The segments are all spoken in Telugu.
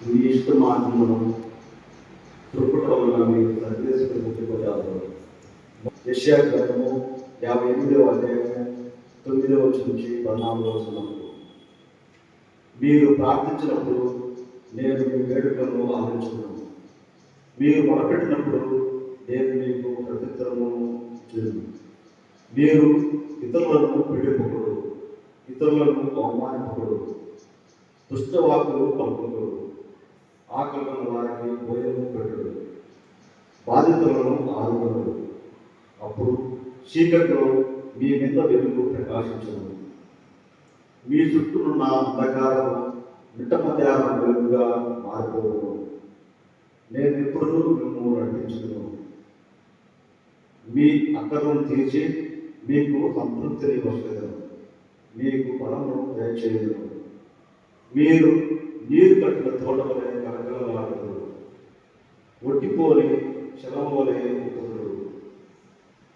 మీ ఇష్ట మార్గమును త్రొక్కుట వలన మీరు సర్వేశ్వరుడు ముట్టిపోతారు. యెషయా గ్రంథము 58వ అధ్యాయము 9వ వచనం నుంచి 14వ వచనం. మీరు ప్రార్థించినప్పుడు నేను మీ వేడుకలను ఆలోచించున్నాను. మీరు మొరపెట్టినప్పుడు నేను మీకు ప్రత్యుత్తరము చేయను. మీరు ఇతరులను పీడింపకూడదు, ఇతరులను అవమానింపకూడదు, దుష్టవాకులు పలుకకూడదు, ఆకలిన వారికి భోజనము పెట్టడు, బాధితులను ఆదుకోడు. అప్పుడు చీకటిలో మీ మీద వెలుగు ప్రకాశించను, మీ చుట్టూనున్న అంధకారము మిట్ట మధ్యాహ్నం వెలుగుగా మారిపోవును. నేను ఎప్పుడూ మిమ్మల్ని నడిపించును, మీ అక్కరను తీర్చి మీకు సంతృప్తిని వసగలను, మీకు బలమును దయచేయను. మీరు నీరు కట్టిన తోట వలె కలకలలాడదు, ఒట్టిపోని శవం వలె కుదురు.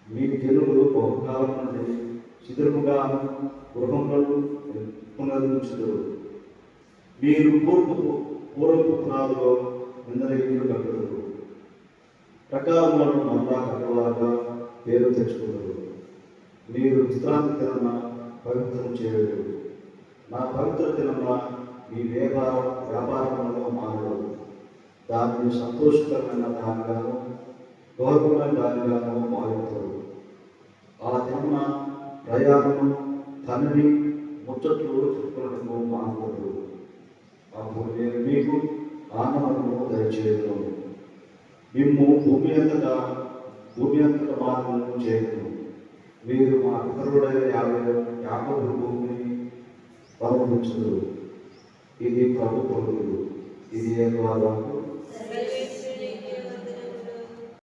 మీ జనులు బహుకాలం నుండి శిథిరముగా గృహములను పునరుద్ధరించుదురు. మీరు పూర్వపు పునాదులో ఇంద్రియులు కట్టుదురు, ప్రకారములను మళ్ళా కట్టవారుగా పేరు తెచ్చుకున్నారు. మీరు విశ్రాంతి దినమున పవిత్రం చేయడు, నా పవిత్ర దినమున మీ వ్యాపారములను మానడు. దాన్ని సంతోషకరమైన దానిగాను గౌరవమైన దానిగాను మారుతారు. ఆ దినమున ప్రయాణము తండ్రి ముచ్చట్లు చెప్పుకున్నట్టు మానకూడదు. అప్పుడు నేను మీకు ఆనందము దయచేయను, మిమ్ము భూమి అంతటా మార్గము చేయను. మీరు మా పితరుడైన యాకోబు భూమిని పరమవించుదురు. ఇది ప్రభు కొడుకులు, ఇది ఏ ద్వారా